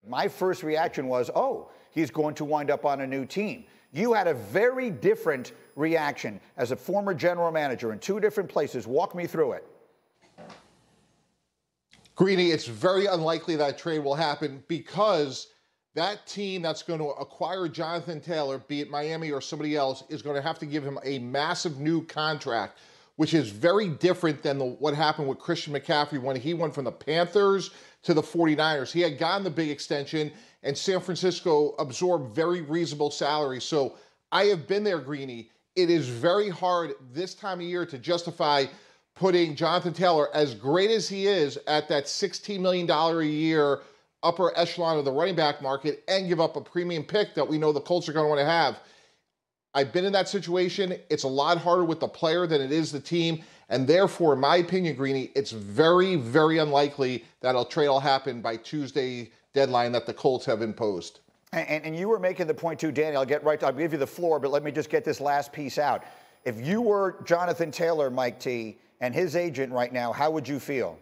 My first reaction was, oh, he's going to wind up on a new team. You had a very different reaction as a former general manager in two different places. Walk me through it. Greeny, it's very unlikely that trade will happen because that team that's going to acquire Jonathan Taylor, be it Miami or somebody else, is going to have to give him a massive new contract, which is very different than what happened with Christian McCaffrey when he went from the Panthers to the 49ers. He had gotten the big extension, and San Francisco absorbed very reasonable salary. So I have been there, Greeny. It is very hard this time of year to justify putting Jonathan Taylor, as great as he is, at that $16 million a year upper echelon of the running back market and give up a premium pick that we know the Colts are going to want to have. I've been in that situation. It's a lot harder with the player than it is the team. And therefore, in my opinion, Greeny, it's very, very unlikely that a trade will happen by Tuesday deadline that the Colts have imposed. And you were making the point too, Danny. I'll give you the floor, but let me just get this last piece out. If you were Jonathan Taylor, Mike T., and his agent right now, how would you feel?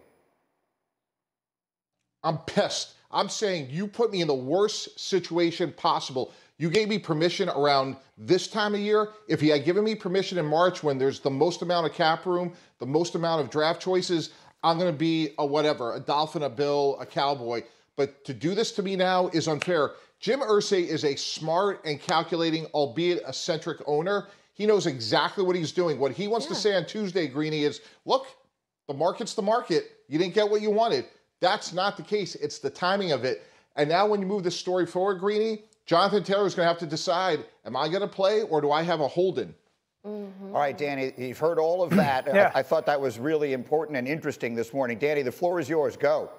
I'm pissed. I'm saying you put me in the worst situation possible. You gave me permission around this time of year. If you had given me permission in March when there's the most amount of cap room, the most amount of draft choices, I'm going to be a whatever, a Dolphin, a Bill, a Cowboy. But to do this to me now is unfair. Jim Irsay is a smart and calculating, albeit eccentric owner. He knows exactly what he's doing. What he wants to say on Tuesday, Greeny, is, look, the market's the market. You didn't get what you wanted. That's not the case. It's the timing of it. And now when you move this story forward, Greeny, Jonathan Taylor is going to have to decide, am I going to play or do I have a hold-in? Mm-hmm. All right, Danny, you've heard all of that. Yeah. I thought that was really important and interesting this morning. Danny, the floor is yours. Go.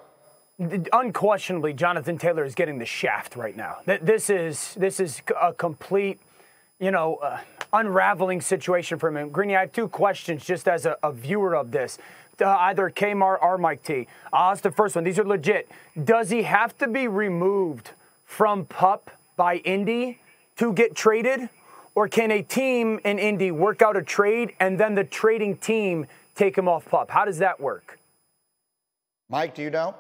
Unquestionably, Jonathan Taylor is getting the shaft right now. This is a complete, unraveling situation for him. Greeny, I have two questions just as a viewer of this. Either Kmart or Mike T. I'll ask the first one. These are legit. Does he have to be removed from PUP by Indy to get traded? Or can a team in Indy work out a trade and then the trading team take him off PUP? How does that work? Mike, do you know?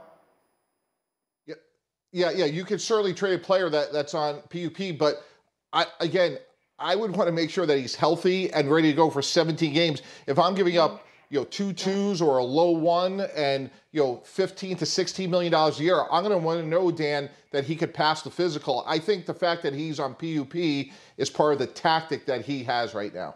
Yeah. You can certainly trade a player that's on PUP, but I would want to make sure that he's healthy and ready to go for 17 games. If I'm giving up, 2 twos or a low one and, $15 to $16 million a year, I'm going to want to know, Dan, that he could pass the physical. I think the fact that he's on PUP is part of the tactic that he has right now.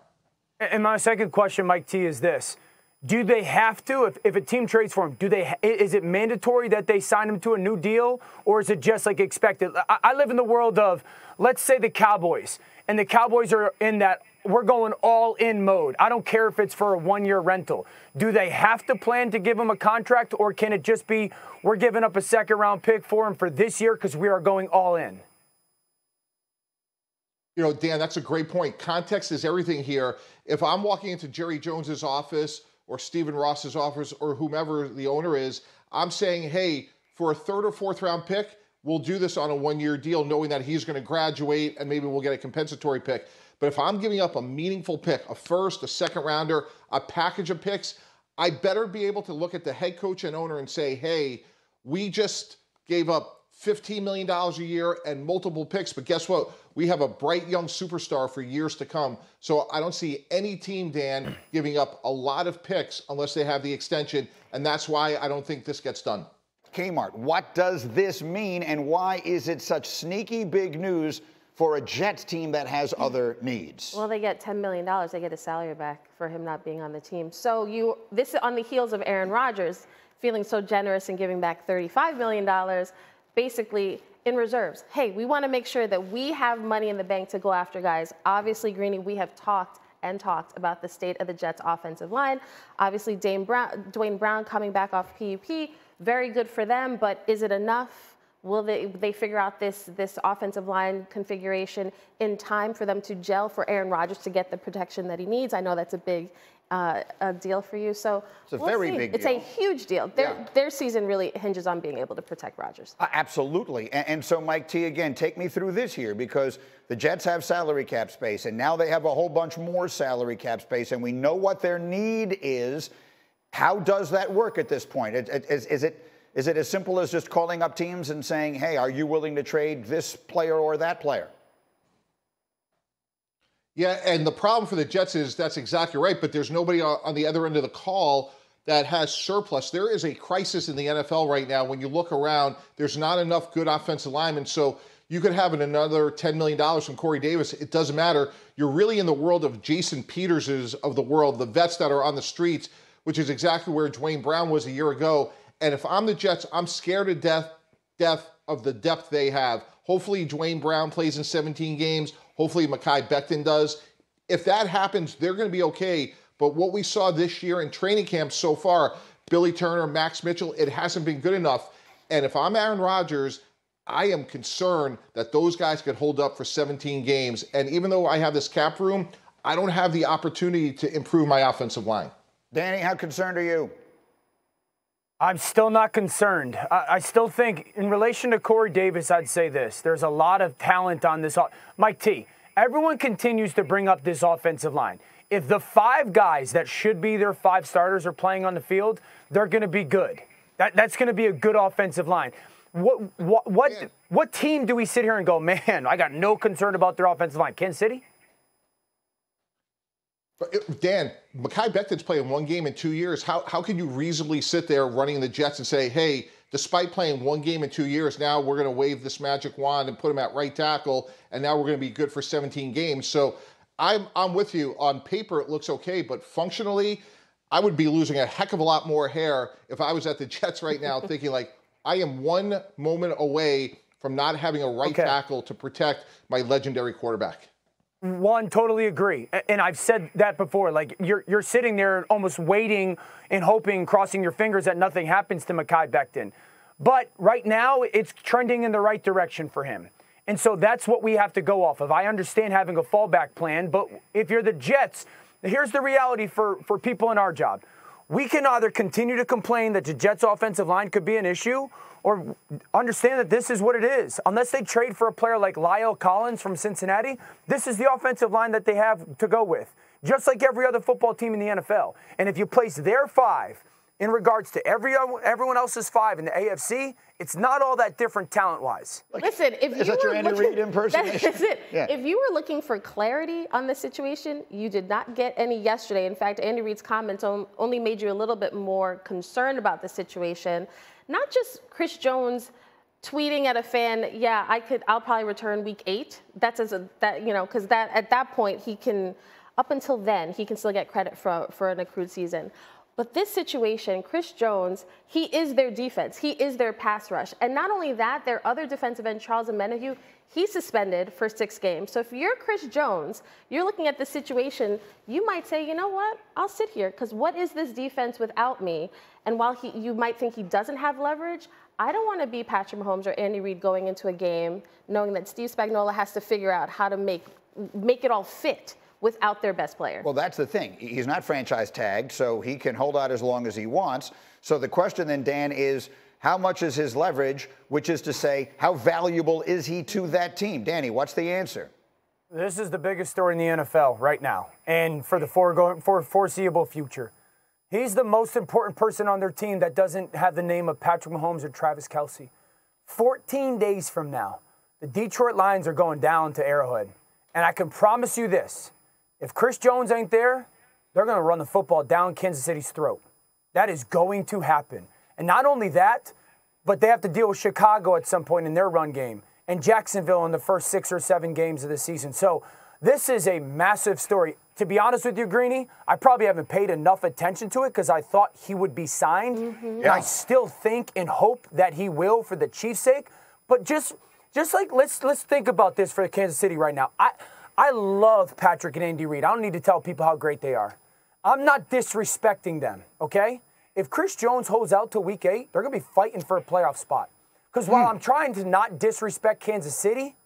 And my second question, Mike T., is this. Do they have to, if a team trades for him, is it mandatory that they sign him to a new deal, or is it just like expected? I live in the world of, let's say, the Cowboys, and the Cowboys are in that we're going all in mode. I don't care if it's for a one-year rental. Do they have to plan to give him a contract, or can it just be we're giving up a second-round pick for him for this year because we are going all in? Dan, that's a great point. Context is everything here. If I'm walking into Jerry Jones's office or Stephen Ross's office or whomever the owner is, I'm saying, hey, for a third or fourth round pick, we'll do this on a one-year deal knowing that he's going to graduate and maybe we'll get a compensatory pick. But if I'm giving up a meaningful pick, a first, a second rounder, a package of picks, I better be able to look at the head coach and owner and say, hey, we just gave up $15 million a year and multiple picks, but guess what? We have a bright young superstar for years to come. So I don't see any team, Dan, giving up a lot of picks unless they have the extension, and that's why I don't think this gets done. Kmart, what does this mean, and why is it such sneaky big news for a Jets team that has other needs? Well, they get $10 million. They get his salary back for him not being on the team. So this is on the heels of Aaron Rodgers feeling so generous and giving back $35 million, basically in reserves. Hey, we want to make sure that we have money in the bank to go after guys. Obviously, Greeny, we have talked about the state of the Jets' offensive line. Obviously, Dwayne Brown coming back off PUP, very good for them, but is it enough? Will they figure out this offensive line configuration in time for them to gel for Aaron Rodgers to get the protection that he needs? I know that's a big a deal for you. So it's a very big deal. It's a huge deal. Their season really hinges on being able to protect Rodgers. Absolutely. And so, Mike T., again, take me through this here, because the Jets have salary cap space, and now they have a whole bunch more salary cap space, and we know what their need is. How does that work at this point? Is it Is it as simple as just calling up teams and saying, hey, are you willing to trade this player or that player? Yeah, and the problem for the Jets is that's exactly right, but there's nobody on the other end of the call that has surplus. There is a crisis in the NFL right now. When you look around, there's not enough good offensive linemen. So you could have another $10 million from Corey Davis. It doesn't matter. You're really in the world of Jason Peterses of the world, the vets that are on the streets, which is exactly where Dwayne Brown was a year ago. And if I'm the Jets, I'm scared to death of the depth they have. Hopefully Dwayne Brown plays in 17 games. Hopefully Mekhi Becton does. If that happens, they're going to be okay. But what we saw this year in training camp so far, Billy Turner, Max Mitchell, it hasn't been good enough. And if I'm Aaron Rodgers, I am concerned that those guys could hold up for 17 games. And even though I have this cap room, I don't have the opportunity to improve my offensive line. Danny, how concerned are you? I'm still not concerned. I still think, in relation to Corey Davis, I'd say this. There's a lot of talent on this. Mike T, everyone continues to bring up this offensive line. If the 5 guys that should be their 5 starters are playing on the field, they're going to be good. That's going to be a good offensive line. What team do we sit here and go, man, I got no concern about their offensive line? Kansas City? Dan, Mekhi Becton's playing 1 game in 2 years. How can you reasonably sit there running the Jets and say, hey, despite playing 1 game in 2 years, now we're going to wave this magic wand and put him at right tackle, and now we're going to be good for 17 games. So I'm with you. On paper, it looks okay, but functionally, I would be losing a heck of a lot more hair if I was at the Jets right now thinking, like, I am 1 moment away from not having a right tackle to protect my legendary quarterback. One, totally agree. And I've said that before. Like, you're sitting there almost waiting and hoping, crossing your fingers that nothing happens to Mekhi Becton. But right now, it's trending in the right direction for him. And so that's what we have to go off of. I understand having a fallback plan, but if you're the Jets, here's the reality for people in our job. We can either continue to complain that the Jets' offensive line could be an issue, or understand that this is what it is. Unless they trade for a player like La'el Collins from Cincinnati, this is the offensive line that they have to go with, just like every other football team in the NFL. And if you place their 5 in regards to everyone else's 5 in the AFC, it's not all that different talent-wise. Listen, if is that your Andy Reid impersonation? That's it. Yeah. If you were looking for clarity on this situation, you did not get any yesterday. In fact, Andy Reid's comments only made you a little bit more concerned about the situation. Not just Chris Jones tweeting at a fan, yeah, I'll probably return week 8. That's because at that point he can, up until then, he can still get credit for an accrued season. But this situation, Chris Jones, he is their defense. He is their pass rush. And not only that, their other defensive end, Charles Omenihu, he's suspended for 6 games. So if you're Chris Jones, you're looking at the situation, you might say, you know what, I'll sit here, because what is this defense without me? And while you might think he doesn't have leverage, I don't want to be Patrick Mahomes or Andy Reid going into a game knowing that Steve Spagnuolo has to figure out how to make it all fit without their best player. Well, that's the thing. He's not franchise tagged, so he can hold out as long as he wants. So the question then, Dan, is how much is his leverage, which is to say, how valuable is he to that team? Danny, what's the answer? This is the biggest story in the NFL right now and for the foreseeable future. He's the most important person on their team that doesn't have the name of Patrick Mahomes or Travis Kelce. 14 days from now, the Detroit Lions are going down to Arrowhead. And I can promise you this. If Chris Jones ain't there, they're going to run the football down Kansas City's throat. That is going to happen. And not only that, but they have to deal with Chicago at some point in their run game and Jacksonville in the first 6 or 7 games of the season. So this is a massive story. To be honest with you, Greeny, I probably haven't paid enough attention to it because I thought he would be signed. And I still think and hope that he will for the Chiefs' sake. But just like let's think about this for Kansas City right now. I love Patrick and Andy Reid. I don't need to tell people how great they are. I'm not disrespecting them, okay? If Chris Jones holds out till week 8, they're going to be fighting for a playoff spot. Because while I'm trying to not disrespect Kansas City,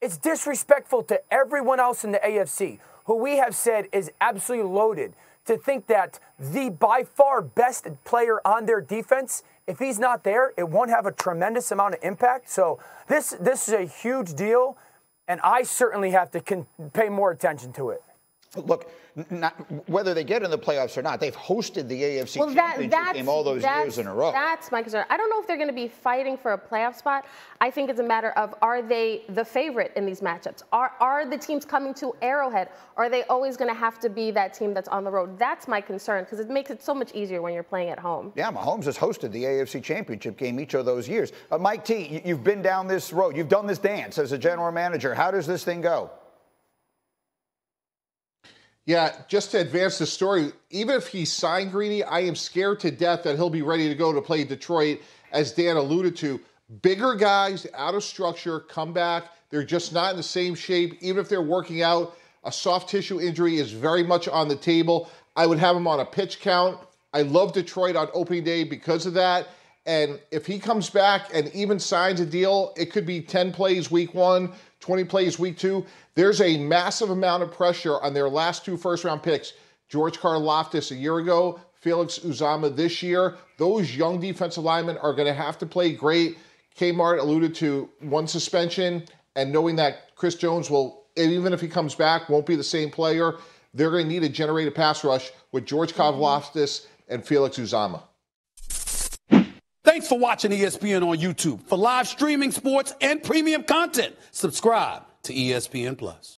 it's disrespectful to everyone else in the AFC, who we have said is absolutely loaded, to think that the by far best player on their defense, if he's not there, it won't have a tremendous amount of impact. So this is a huge deal, and I certainly have to pay more attention to it. Look, not, whether they get in the playoffs or not, they've hosted the AFC Championship game all those years in a row. That's my concern. I don't know if they're going to be fighting for a playoff spot. I think it's a matter of, are they the favorite in these matchups? Are the teams coming to Arrowhead? Are they always going to have to be that team that's on the road? That's my concern, because it makes it so much easier when you're playing at home. Yeah, Mahomes has hosted the AFC Championship game each of those years. Mike T, you've been down this road. You've done this dance as a general manager. How does this thing go? Yeah, just to advance the story, even if he's signed Greedy, I am scared to death that he'll be ready to go to play Detroit, as Dan alluded to. Bigger guys, out of structure, come back. They're just not in the same shape. Even if they're working out, a soft tissue injury is very much on the table. I would have him on a pitch count. I love Detroit on opening day because of that. And if he comes back and even signs a deal, it could be 10 plays week 1, 20 plays week 2. There's a massive amount of pressure on their last 2 first-round picks. George Karlaftis a year ago, Felix Uzama this year. Those young defensive linemen are going to have to play great. Kmart alluded to one suspension, and knowing that Chris Jones will, even if he comes back, won't be the same player. They're going to need to generate a pass rush with George Karlaftis and Felix Uzama. Thanks for watching ESPN on YouTube. For live streaming, sports, and premium content, subscribe to ESPN+.